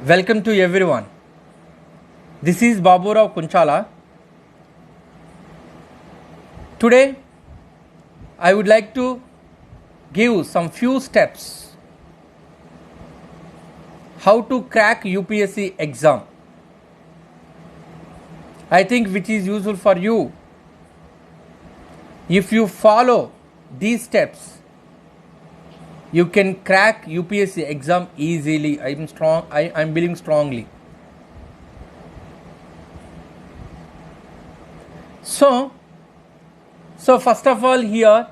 Welcome to everyone. This is Baburao Kunchala. Today, I would like to give some few steps how to crack UPSC exam. I think which is useful for you. If you follow these steps, you can crack UPSC exam easily. I'm believing strongly. So first of all here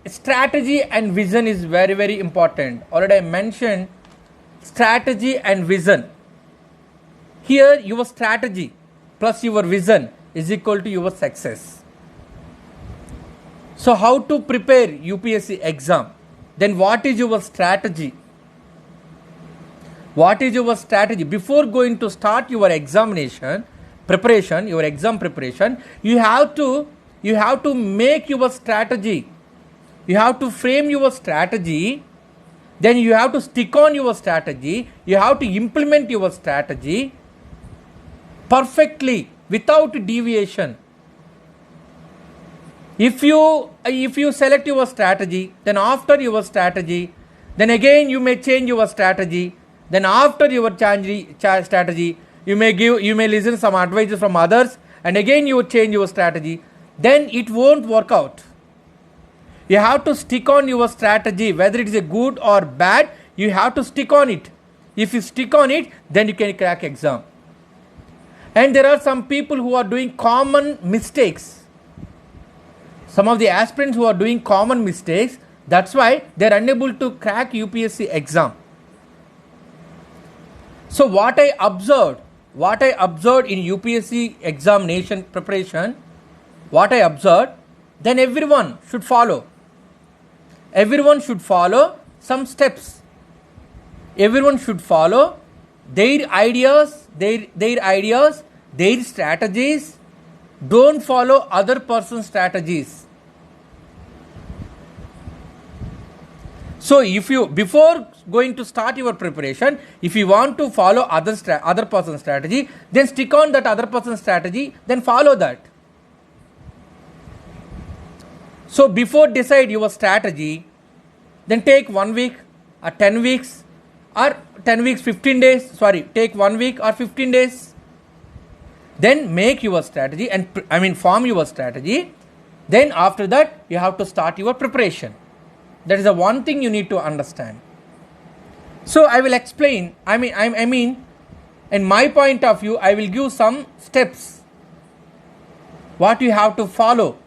strategy and vision is very, very important. Already I mentioned strategy and vision. Here your strategy plus your vision is equal to your success. So how to prepare UPSC exam? Then what is your strategy? What is your strategy? Before going to start your examination preparation, your exam preparation, you have to make your strategy. You have to frame your strategy. Then you have to stick on your strategy. You have to implement your strategy perfectly without deviation. If you select your strategy, then after your strategy, then again you may change your strategy. Then after your strategy, you may listen some advices from others, and again you change your strategy. Then it won't work out. You have to stick on your strategy, whether it is a good or bad. You have to stick on it. If you stick on it, then you can crack exam. And there are some people who are doing common mistakes. Some of the aspirants who are doing common mistakes, that's why they are unable to crack UPSC exam. So what I observed in UPSC examination preparation, then everyone should follow. Everyone should follow some steps. Everyone should follow their ideas, their strategies. Don't follow other person's strategies. So if you, before going to start your preparation, if you want to follow other person's strategy, then stick on that other person's strategy, then follow that. So before decide your strategy, then take 1 week or 10 weeks or 10 weeks, 15 days, take 1 week or 15 days. Then make your strategy form your strategy. Then after that, you have to start your preparation. That is the one thing you need to understand. So I will explain, in my point of view, I will give some steps what you have to follow.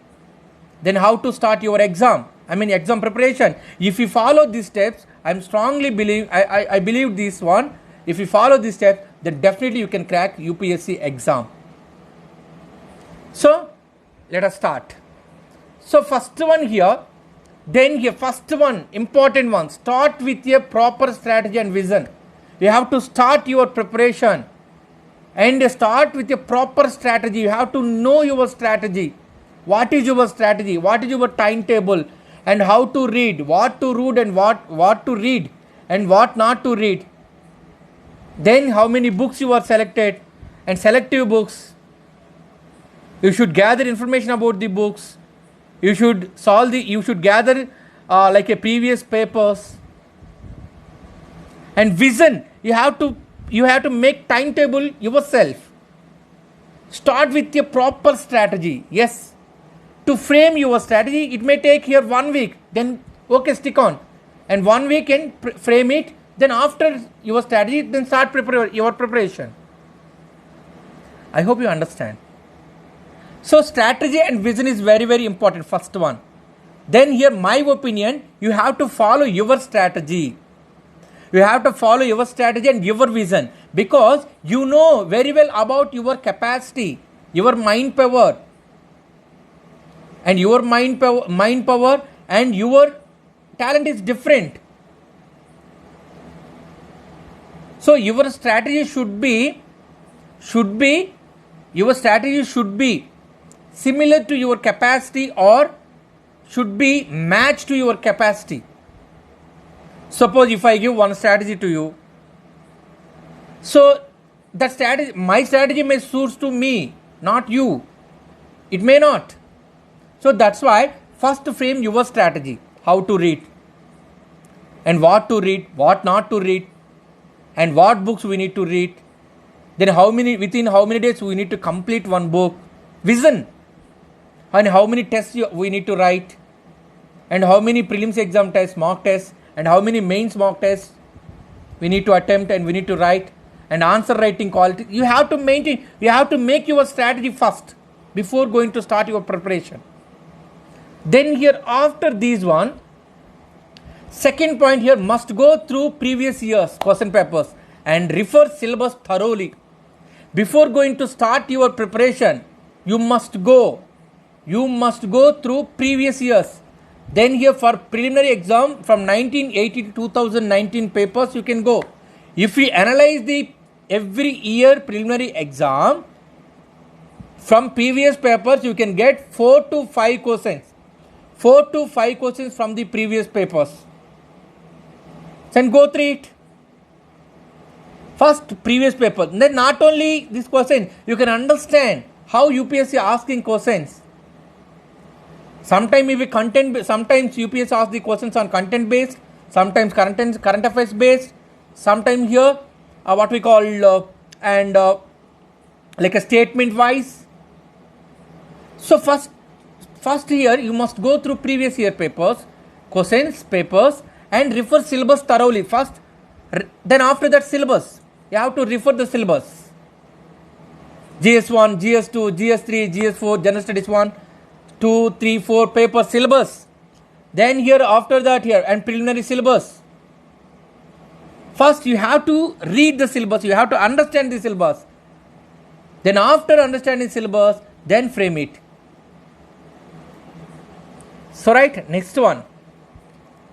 Then how to start your exam, exam preparation. If you follow these steps, I believe this one. If you follow these steps, then definitely you can crack UPSC exam. So let us start. So first one here, important one, start with a proper strategy and vision. You have to start your preparation and start with a proper strategy. You have to know your strategy. What is your strategy? What is your timetable? And how to read, what to read and what to read and what not to read. Then how many books you are selected and selective books. You should gather information about the books. You should gather like a previous papers. And vision, you have to make timetable yourself. Start with a proper strategy. Yes, to frame your strategy, it may take here 1 week. Then okay, stick on, and 1 week and frame it. Then after your strategy, then start your preparation. I hope you understand. So strategy and vision is very, very important, first one. Then here my opinion, you have to follow your strategy. You have to follow your strategy and your vision, because you know very well about your capacity, your mind power. And your mind power and your talent is different. So your strategy should be similar to your capacity or should be matched to your capacity. Suppose if I give one strategy to you, so that strategy, my strategy may suit to me, not you. It may not. So that's why first frame your strategy, how to read, and what to read, what not to read, and what books we need to read. Then within how many days we need to complete one book, vision, and how many tests we need to write, and how many prelims exam tests, mock tests, and how many mains mock tests we need to attempt and we need to write, and answer writing quality. You have to maintain, you have to make your strategy first before going to start your preparation. Then here after these one, second point here, must go through previous years question papers and refer syllabus thoroughly. Before going to start your preparation, you must go through previous years. Then here for preliminary exam from 1980 to 2019 papers you can go. If we analyze the every year preliminary exam, from previous papers you can get 4 to 5 questions. 4 to 5 questions from the previous papers. Then go through it. First previous paper. Then not only this question, you can understand how UPSC asking questions. Sometimes UPSC asks the questions on content based, sometimes current affairs based, sometimes here what we call like a statement wise. So first here you must go through previous year papers, questions, papers, and refer syllabus thoroughly first. Then after that syllabus, you have to refer the syllabus. GS1, GS2, GS3, GS4, General Studies 1, 2, 3, 4 paper syllabus. Then here after that here and preliminary syllabus. First you have to read the syllabus, you have to understand the syllabus. Then after understanding syllabus, then frame it. So right, next one.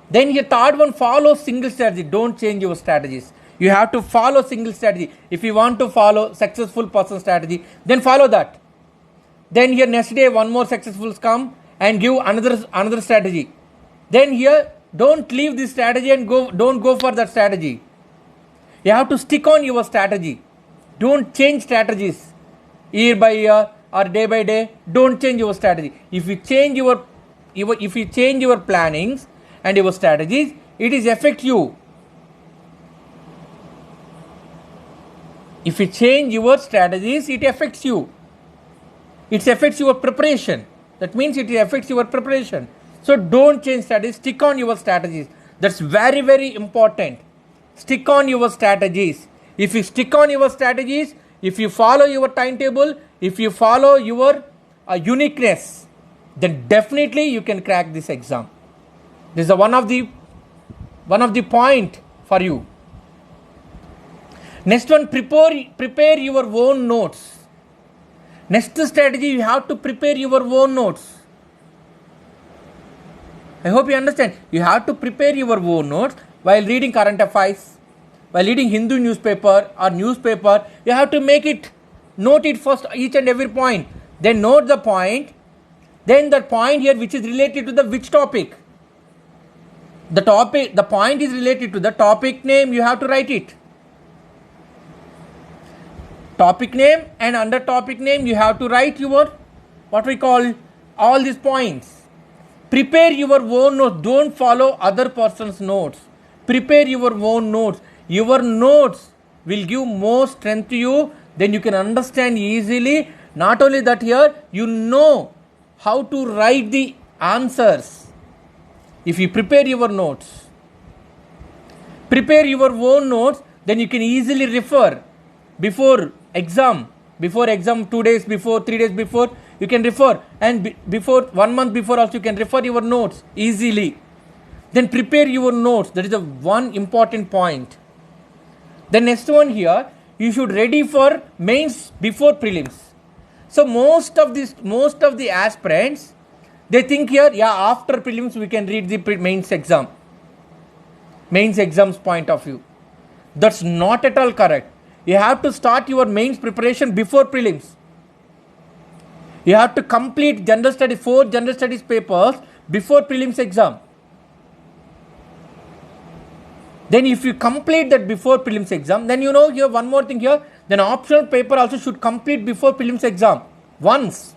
Then here third one, follow single strategy. Don't change your strategies. You have to follow single strategy. If you want to follow successful person strategy, then follow that. Then here next day one more successfuls come and give another strategy. Then here don't leave this strategy and don't go for that strategy. You have to stick on your strategy. Don't change strategies year by year or day by day. Don't change your strategy. If you change your plannings and your strategies, it is affect you. If you change your strategies, it affects you. It affects your preparation. That means it affects your preparation. So don't change strategies. Stick on your strategies. That's very, very important. Stick on your strategies. If you stick on your strategies, if you follow your timetable, if you follow your uniqueness, then definitely you can crack this exam. This is one of the point for you. Next one, prepare your own notes. Next strategy, you have to prepare your own notes. I hope you understand. You have to prepare your own notes while reading current affairs, while reading Hindu newspaper or newspaper. You have to note it first, each and every point. Then note the point. Then the point here which is related to the which topic. The point is related to the topic name. You have to write it. Topic name, and under topic name you have to write your what we call all these points. Prepare your own notes. Don't follow other person's notes. Prepare your own notes. Your notes will give more strength to you. Then you can understand easily. Not only that, here you know how to write the answers. If you prepare your notes, prepare your own notes, then you can easily refer before exam 2 days before, 3 days before, you can refer, and before 1 month before also you can refer your notes easily. Then prepare your notes. That is the one important point. The next one here, you should ready for mains before prelims. So most of the aspirants, they think here, after prelims we can read the mains exams point of view. That's not at all correct. You have to start your mains preparation before prelims. You have to complete 4 general studies papers before prelims exam. Then if you complete that before prelims exam, then here one more thing here, then optional paper also should complete before prelims exam once.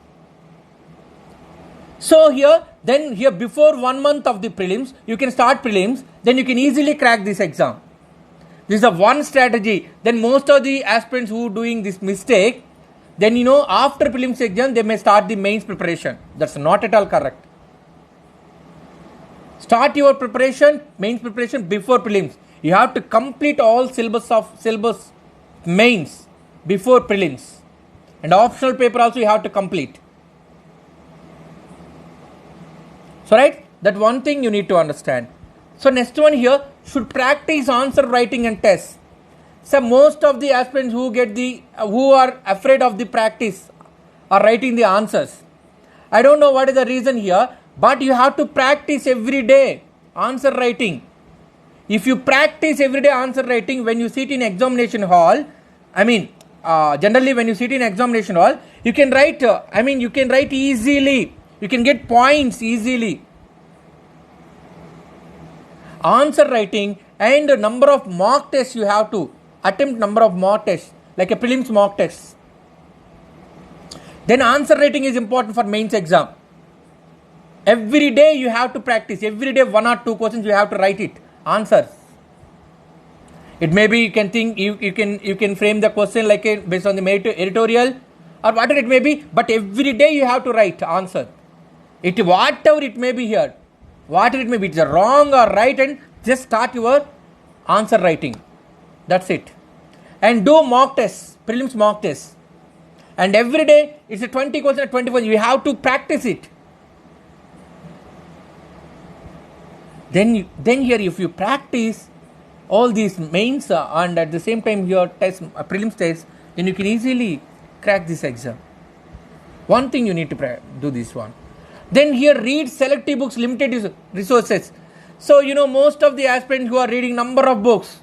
So then before 1 month of the prelims, you can start prelims, then you can easily crack this exam. This is the one strategy. Then most of the aspirants who are doing this mistake, then after prelims exam, they may start the mains preparation. That's not at all correct. Start your preparation, mains preparation before prelims. You have to complete all syllabus mains before prelims. And optional paper also you have to complete. So right, that one thing you need to understand. So next one here, should practice answer writing and tests. So most of the aspirants who are afraid of the practice are writing the answers. I don't know what is the reason here, but you have to practice every day answer writing. If you practice every day answer writing, when you sit in examination hall, generally when you sit in examination hall, you can write, you can write easily. You can get points easily. Answer writing and the number of mock tests you have to attempt, number of mock tests, like a prelims mock test. Then answer writing is important for mains exam. Every day you have to practice. Every day 1 or 2 questions you have to write it. Answers. It may be you can think you can frame the question like based on the editorial or whatever it may be, but every day you have to write answer. Whatever it may be here, whatever it may be, it's wrong or right, and just start your answer writing. That's it. And do mock tests, prelims mock tests. And every day it's a 20 questions at 21. You have to practice it. Then here if you practice all these mains and at the same time your prelims test, then you can easily crack this exam. One thing you need to do this one. Then here read selective books, limited resources. So most of the aspirants who are reading number of books.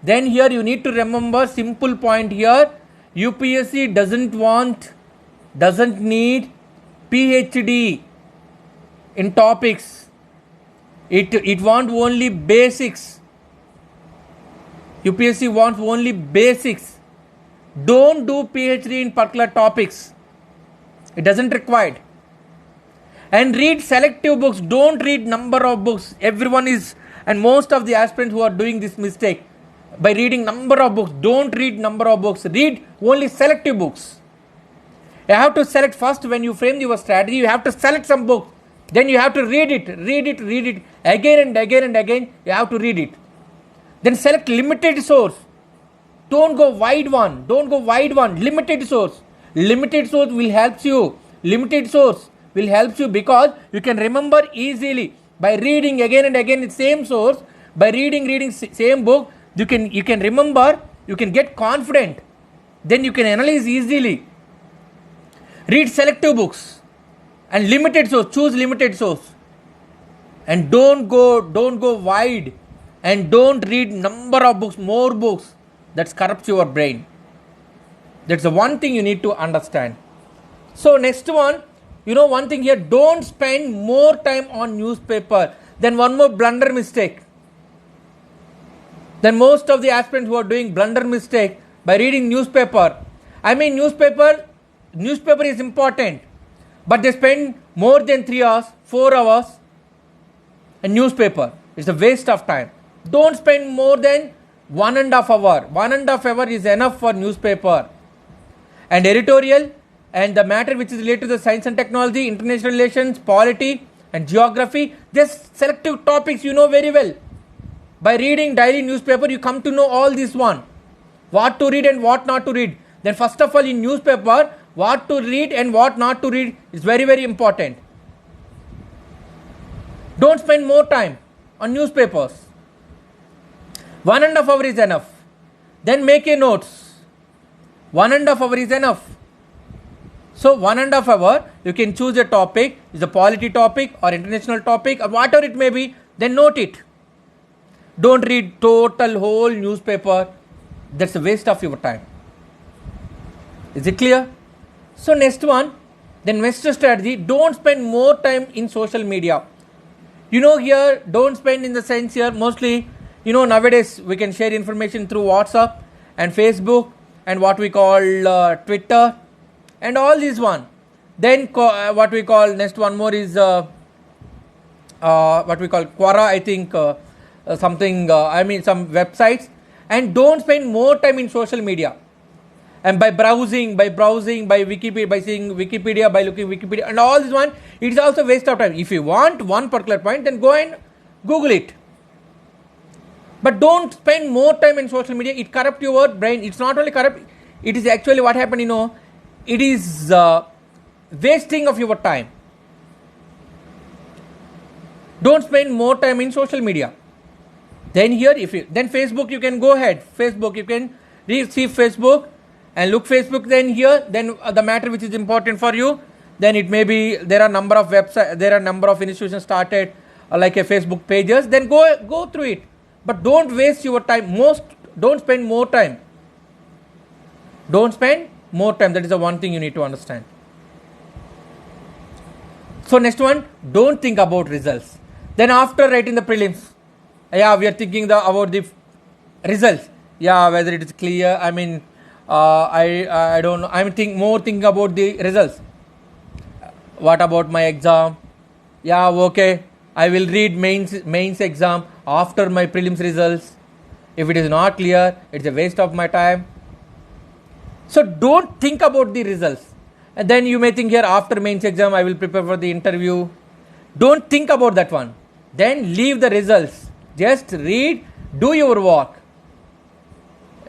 Then here you need to remember simple point here. UPSC doesn't need PhD in topics. It wants only basics. UPSC wants only basics. Don't do PhD in particular topics. It doesn't require. And read selective books. Don't read number of books. And most of the aspirants who are doing this mistake by reading number of books. Don't read number of books. Read only selective books. You have to select first when you frame your strategy. You have to select some books. Then you have to read it again and again. You have to read it. Then select limited source. Don't go wide one. Limited source. Limited source will help you. Because you can remember easily by reading again and again the same source. By reading same book, you can remember. You can get confident. Then you can analyze easily. Read selective books. And limited source, choose limited source. And don't go wide. And don't read number of books, more books. That corrupts your brain. That's the one thing you need to understand. So next one, one thing here, don't spend more time on newspaper. Then one more blunder mistake. Then most of the aspirants who are doing blunder mistake by reading newspaper. Newspaper is important. But they spend more than 3 hours, 4 hours in newspaper. It's a waste of time. Don't spend more than 1.5 hours. 1.5 hours is enough for newspaper. And editorial and the matter which is related to the science and technology, international relations, polity and geography. Just selective topics you know very well. By reading daily newspaper, you come to know all this one. What to read and what not to read. Then first of all in newspaper, what to read and what not to read is very, very important. Don't spend more time on newspapers. 1.5 hours is enough. Then make a notes. 1.5 hours is enough. So 1.5 hours, you can choose a topic, is a polity topic or international topic or whatever it may be, then note it. Don't read total whole newspaper. That's a waste of your time. Is it clear? So next one, then next strategy, don't spend more time in social media. Here, don't spend in the sense here, mostly You know, nowadays we can share information through WhatsApp and Facebook and what we call Twitter and all these one. Then what we call next one more is what we call Quora, I think something, some websites. And don't spend more time in social media. And by browsing, by Wikipedia, by seeing Wikipedia, by looking Wikipedia and all this one, it is also waste of time. If you want one particular point, then go and Google it. But don't spend more time in social media. It corrupts your brain. It's not only corrupt, it is actually what happened, it is wasting of your time. Don't spend more time in social media. Then here, then Facebook, you can go ahead. Facebook, you can see Facebook and look Facebook. Then here, then the matter which is important for you. Then it may be there are number of websites, there are number of institutions started like a Facebook pages. Then go through it. But don't waste your time. Don't spend more time. Don't spend more time. That is the one thing you need to understand. So next one, don't think about results. Then after writing the prelims, we are thinking about the results. Whether it is clear. I don't know. I'm thinking about the results. What about my exam? Okay. I will read mains exam after my prelims results. If it is not clear, it's a waste of my time. So don't think about the results. And then you may think here after mains exam I will prepare for the interview. Don't think about that one. Then leave the results. Just read, do your work.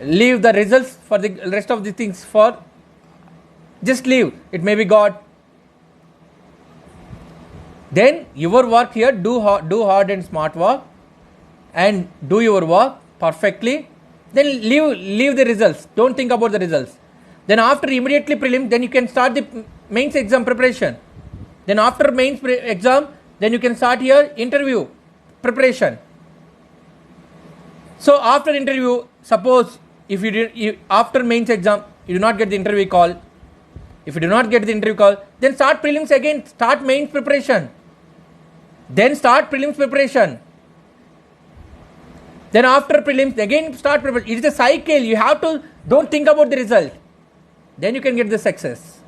Leave the results for the rest of the things just leave. It may be God. Then your work here, do hard and smart work and do your work perfectly. Then leave the results. Don't think about the results. Then after immediately prelim, then you can start the mains exam preparation. Then after mains exam, then you can start here interview preparation. So after interview, suppose if after mains exam you do not get the interview call. If you do not get the interview call, then start prelims again. Start mains preparation. Then start prelims preparation. Then after prelims, again start preparation. It is a cycle. You have to, don't think about the result. Then you can get the success.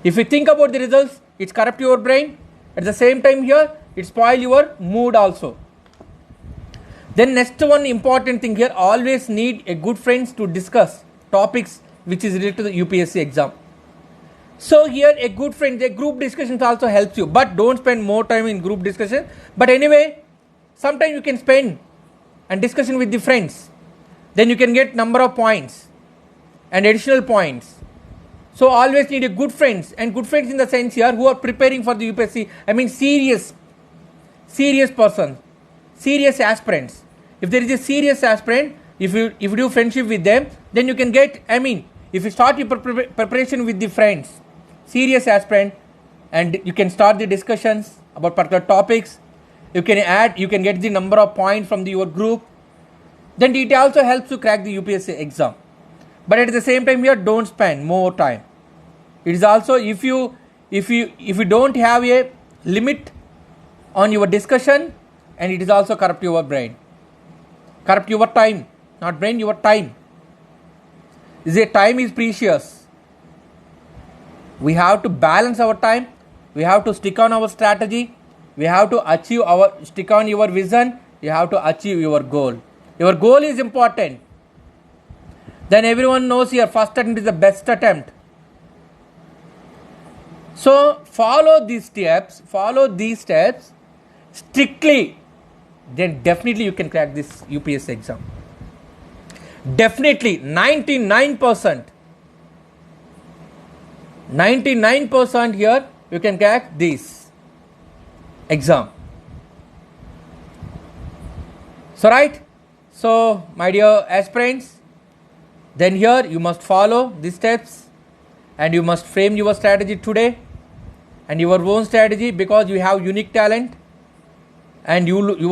If you think about the results, it corrupt your brain. At the same time here, it spoil your mood also. Then next one important thing here, always need a good friends to discuss topics which is related to the UPSC exam. So here a good friend, a group discussions also helps you, but don't spend more time in group discussion. But anyway, sometimes you can spend and discussion with the friends. Then you can get number of points and additional points. So always need a good friends, and good friends in the sense here who are preparing for the UPSC. Serious person, serious aspirants. If there is a serious aspirant, if you do friendship with them, then you can get, if you start your preparation with the friends, serious aspirant, and you can start the discussions about particular topics, you can get the number of points from your group, then it also helps to crack the UPSC exam. But at the same time here, don't spend more time. It is also, if you don't have a limit on your discussion, and it is also corrupt your brain. Corrupt your time, not brain, your time. Time is precious. We have to balance our time. We have to stick on our strategy. We have to stick on your vision. You have to achieve your goal. Your goal is important. Then everyone knows here, first attempt is the best attempt. So follow these steps strictly. Then definitely you can crack this UPSC exam. Definitely 99% here you can crack this exam. So right, so my dear aspirants, then here you must follow these steps and you must frame your strategy today and your own strategy, because you have unique talent and you